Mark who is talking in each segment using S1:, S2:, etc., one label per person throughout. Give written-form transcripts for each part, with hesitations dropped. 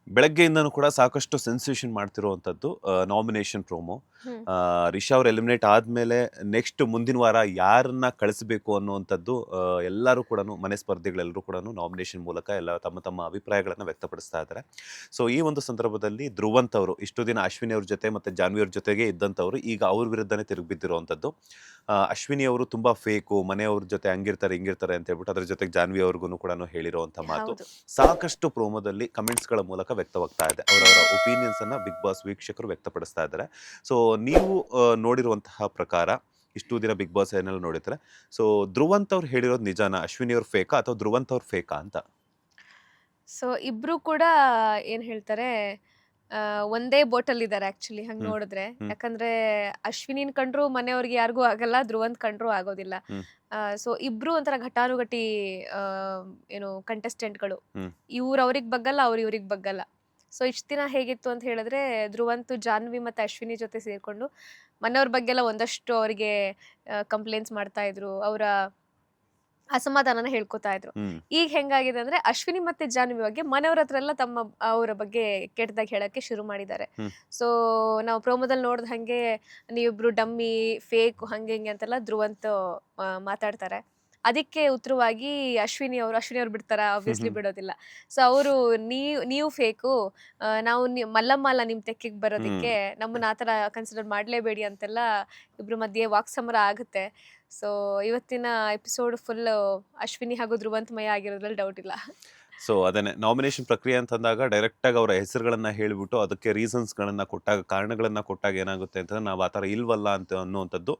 S1: ಬೆಳಗ್ಗೆಯಿಂದನೂ ಕೂಡ ಸಾಕಷ್ಟು sensation ಮಾಡ್ತಿರುವಂಥದ್ದು nomination promo.
S2: ಹ್ಮ್.
S1: ರಿಷಾ ಅವ್ರು ಎಲಿಮಿನೇಟ್ ಆದಮೇಲೆ ನೆಕ್ಸ್ಟ್ ಮುಂದಿನ ವಾರ ಯಾರನ್ನ ಕಳಿಸ್ಬೇಕು ಅನ್ನುವಂಥದ್ದು ಎಲ್ಲರೂ ಕೂಡ ಮನೆ ಸ್ಪರ್ಧಿಗಳೆಲ್ಲರೂ ಕೂಡ ನಾಮಿನೇಷನ್ ಮೂಲಕ ಎಲ್ಲ ತಮ್ಮ ತಮ್ಮ ಅಭಿಪ್ರಾಯಗಳನ್ನು ವ್ಯಕ್ತಪಡಿಸ್ತಾ ಇದ್ದಾರೆ. ಸೊ ಈ ಒಂದು ಸಂದರ್ಭದಲ್ಲಿ ಧ್ರುವಂತ್ ಅವರು ಇಷ್ಟು ದಿನ ಅಶ್ವಿನಿ ಅವ್ರ ಜೊತೆ ಮತ್ತು ಜಾನ್ವಿ ಅವ್ರ ಜೊತೆಗೆ ಇದ್ದಂಥವ್ರು ಈಗ ಅವ್ರ ವಿರುದ್ಧನೇ ತಿರುಗಿಬಿದ್ದಿರುವಂಥದ್ದು. ಅಶ್ವಿನಿ ಅವರು ತುಂಬ ಫೇಕು, ಮನೆಯವ್ರ ಜೊತೆ ಹಂಗಿರ್ತಾರೆ ಹಿಂಗಿರ್ತಾರೆ ಅಂತ ಹೇಳ್ಬಿಟ್ಟು ಅದ್ರ ಜೊತೆಗೆ ಜಾನ್ವಿ ಅವ್ರಿಗೂ ಕೂಡ ಹೇಳಿರುವಂಥ ಮಾತು
S2: ಹೌದು.
S1: ಸಾಕಷ್ಟು ಪ್ರೋಮೋದಲ್ಲಿ ಕಮೆಂಟ್ಸ್ಗಳ ಮೂಲಕ ವ್ಯಕ್ತವಾಗ್ತಾ ಇದೆ. ಅವರವರ ಒಪಿನಿಯನ್ಸ್ ಅನ್ನ ಬಿಗ್ ಬಾಸ್ ವೀಕ್ಷಕರು ವ್ಯಕ್ತಪಡಿಸ್ತಾ ಇದ್ದಾರೆ. ಸೊ ನೀವು ನೋಡಿರುವಂತಹ ಪ್ರಕಾರ ಇಷ್ಟು ದಿನ ಬಿಗ್ ಬಾಸ್ ಏನೆಲ್ಲ ನೋಡಿದ್ರೆ, ಸೊ ಧ್ರುವಂತ್ ಅವ್ರು ಹೇಳಿರೋದು ನಿಜಾನ, ಅಶ್ವಿನಿ ಅವ್ರ ಫೇಕಾ ಅಥವಾ ಧ್ರುವಂತ್ ಅವ್ರ ಫೇಕಾ ಅಂತ?
S2: ಸೊ ಇಬ್ರು ಕೂಡ ಏನ್ ಹೇಳ್ತಾರೆ, ಒಂದೇ ಬೋಟಲ್ ಇದ್ದಾರೆ ಆಕ್ಚುಲಿ ಹಂಗ್
S1: ಹ್ಮ್.
S2: ನೋಡಿದ್ರೆ.
S1: ಹ್ಮ್.
S2: ಯಾಕಂದ್ರೆ ಅಶ್ವಿನಿನ್ ಕಂಡ್ರು ಮನೆಯವ್ರಿಗೆ ಯಾರಿಗೂ ಆಗಲ್ಲ, ಧ್ರುವಂತ್ ಕಂಡ್ರು ಆಗೋದಿಲ್ಲ.
S1: ಹ್ಮ್.
S2: ಸೊ ಇಬ್ರು ಒಂಥರ ಘಟಾನುಘಟಿ ಏನು ಕಂಟೆಸ್ಟೆಂಟ್ಗಳು.
S1: ಹ್ಮ್.
S2: ಇವ್ರು ಅವ್ರಿಗೆ ಬಗ್ಗಲ್ಲ, ಅವ್ರು ಇವ್ರಿಗೆ ಬಗ್ಗಲ್ಲ. ಸೊ ಇಷ್ಟ ದಿನ ಹೇಗಿತ್ತು ಅಂತ ಹೇಳಿದ್ರೆ, ಧ್ರುವಂತ್ ಜಾನ್ವಿ ಮತ್ತೆ ಅಶ್ವಿನಿ ಜೊತೆ ಸೇರ್ಕೊಂಡು ಮನೆಯವ್ರ ಬಗ್ಗೆ ಎಲ್ಲ ಒಂದಷ್ಟು ಅವರಿಗೆ ಕಂಪ್ಲೇಂಟ್ಸ್ ಮಾಡ್ತಾ ಇದ್ರು, ಅವರ ಅಸಮಾಧಾನನ ಹೇಳ್ಕೊತಾ ಇದ್ರು.
S1: ಹ್ಮ್.
S2: ಈಗ ಹೆಂಗಾಗಿದೆ ಅಂದ್ರೆ ಅಶ್ವಿನಿ ಮತ್ತೆ ಜಾನ್ವಿ ಬಗ್ಗೆ ಮನೆಯವ್ರ ಹತ್ರ ಎಲ್ಲ ತಮ್ಮ ಅವರ ಬಗ್ಗೆ ಕೆಟ್ಟದಾಗ ಹೇಳಕ್ಕೆ ಶುರು ಮಾಡಿದ್ದಾರೆ.
S1: ಹ್ಮ್.
S2: ಸೊ ನಾವು ಪ್ರೋಮೋದಲ್ಲಿ ನೋಡ್ದ ಹಂಗೆ ನೀವಿಬ್ರು ಡಮ್ಮಿ, ಫೇಕ್, ಹಂಗೆ ಹಿಂಗೆ ಅಂತೆಲ್ಲ ಧ್ರುವಂತ್ ಮಾತಾಡ್ತಾರೆ. ಅದಕ್ಕೆ ಉತ್ತರವಾಗಿ ಅಶ್ವಿನಿ ಅವ್ರು ಬಿಡ್ತಾರ, ಆಬ್ವಿಯಸ್ಲಿ ಬಿಡೋದಿಲ್ಲ. ಸೊ ಅವರು ನೀವು ಫೇಕು, ನಾವು ಮಲ್ಲಮ್ಮ ಅಲ್ಲ ನಿಮ್ ತೆಕ್ಕಿಗೆ ಬರೋದಕ್ಕೆ, ನಮ್ಮನ್ನ ಆತರ ಕನ್ಸಿಡರ್ ಮಾಡ್ಲೇಬೇಡಿ ಅಂತೆಲ್ಲ ಇಬ್ರು ಮಧ್ಯೆ ವಾಕ್ಸಮರ ಆಗುತ್ತೆ. ಸೊ ಇವತ್ತಿನ ಎಪಿಸೋಡ್ ಫುಲ್ ಅಶ್ವಿನಿ ಹಾಗೂ ಧ್ರುವಂತ್ ಮಯ ಆಗಿರೋದ್ರಲ್ಲಿ ಡೌಟ್ ಇಲ್ಲ.
S1: ಸೊ ಅದನ್ನೇ ನಾಮಿನೇಷನ್ ಪ್ರಕ್ರಿಯೆ ಅಂತಂದಾಗ ಡೈರೆಕ್ಟಾಗಿ ಅವರ ಹೆಸರುಗಳನ್ನ ಹೇಳಿಬಿಟ್ಟು ಅದಕ್ಕೆ ರೀಸನ್ಸ್ಗಳನ್ನ ಕೊಟ್ಟಾಗ, ಕಾರಣಗಳನ್ನ ಕೊಟ್ಟಾಗ ಏನಾಗುತ್ತೆ ಅಂತಂದ್ರೆ ನಾವು ಆ ಥರ ಇಲ್ವಲ್ಲ ಅಂತ ಅನ್ನುವಂಥದ್ದು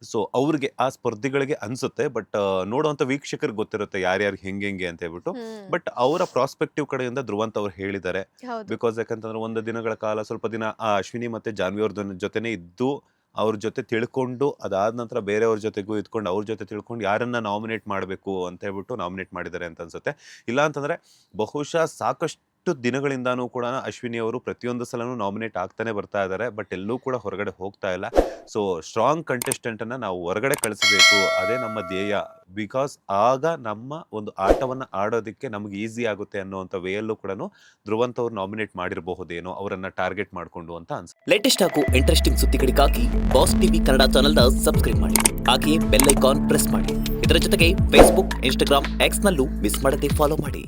S1: ಸೊ ಅವ್ರಿಗೆ, ಆ ಸ್ಪರ್ಧಿಗಳಿಗೆ ಅನ್ಸುತ್ತೆ. ಬಟ್ ನೋಡುವಂಥ ವೀಕ್ಷಕರಿಗೆ ಗೊತ್ತಿರುತ್ತೆ ಯಾರ್ಯಾರಿಗೆ ಹೆಂಗೆ ಅಂತ ಹೇಳ್ಬಿಟ್ಟು. ಬಟ್ ಅವರ ಪ್ರಾಸ್ಪೆಕ್ಟಿವ್ ಕಡೆಯಿಂದ ಧ್ರುವಂತ್ ಅವ್ರು ಹೇಳಿದ್ದಾರೆ.
S2: ಹೌದು.
S1: ಬಿಕಾಸ್ ಯಾಕಂತಂದ್ರೆ ಒಂದು ದಿನಗಳ ಕಾಲ ಸ್ವಲ್ಪ ದಿನ ಆ ಅಶ್ವಿನಿ ಮತ್ತೆ ಜಾನ್ವಿ ಅವ್ರ ಜೊತೆನೇ ಇದ್ದು ಅವ್ರ ಜೊತೆ ತಿಳ್ಕೊಂಡು ಅದಾದ ನಂತರ ಬೇರೆಯವ್ರ ಜೊತೆಗೂ ಇದ್ಕೊಂಡು ಅವ್ರ ಜೊತೆ ತಿಳ್ಕೊಂಡು ಯಾರನ್ನ ನಾಮಿನೇಟ್ ಮಾಡಬೇಕು ಅಂತ ಹೇಳ್ಬಿಟ್ಟು ನಾಮಿನೇಟ್ ಮಾಡಿದ್ದಾರೆ ಅಂತ ಅನ್ಸುತ್ತೆ. ಇಲ್ಲ ಅಂತಂದ್ರೆ ಬಹುಶಃ ಸಾಕಷ್ಟು ದಿನಗಳಿಂದಾನೂ ಕೂಡ ಅಶ್ವಿನಿ ಅವರು ಪ್ರತಿಯೊಂದು ಸಲನೂ ನಾಮಿನೇಟ್ ಆಗ್ತಾನೆ ಬರ್ತಾ ಇದ್ದಾರೆ, ಬಟ್ ಎಲ್ಲೂ ಕೂಡ ಹೊರಗಡೆ ಹೋಗ್ತಾ ಇಲ್ಲ. ಸೊ ಸ್ಟ್ರಾಂಗ್ ಕಂಟೆಸ್ಟೆಂಟ್ ಅನ್ನ ನಾವು ಹೊರಗಡೆ ಕಳಿಸಬೇಕು, ಅದೇ ನಮ್ಮ ಧ್ಯೇಯ. ಬಿಕಾಸ್ ಆಗ ನಮ್ಮ ಒಂದು ಆಟವನ್ನ ಆಡೋದಕ್ಕೆ ನಮ್ಗೆ ಈಸಿ ಆಗುತ್ತೆ ಅನ್ನೋಂಥ ವೇಯಲ್ಲೂ ಕೂಡ ಧ್ರುವಂತ್ ಅವ್ರು ನಾಮಿನೇಟ್ ಮಾಡಿರಬಹುದೇನೋ ಅವರನ್ನ ಟಾರ್ಗೆಟ್ ಮಾಡಿಕೊಂಡು ಅಂತ ಅನ್ಸುತ್ತೆ.
S3: ಲೇಟೆಸ್ಟ್ ಹಾಗೂ ಇಂಟ್ರೆಸ್ಟಿಂಗ್ ಸುದ್ದಿಗಳಿಗಾಗಿ ಬಾಸ್ ಟಿವಿ ಕನ್ನಡ ಚಾನೆಲ್ನ ಸಬ್ಸ್ಕ್ರೈಬ್ ಮಾಡಿ, ಹಾಗೆಯೇ ಬೆಲ್ ಐಕಾನ್ ಪ್ರೆಸ್ ಮಾಡಿ. ಇದರ ಜೊತೆಗೆ ಫೇಸ್ಬುಕ್, ಇನ್ಸ್ಟಾಗ್ರಾಮ್, ಎಕ್ಸ್ ನಲ್ಲೂ ಮಿಸ್ ಮಾಡದೆ ಫಾಲೋ ಮಾಡಿ.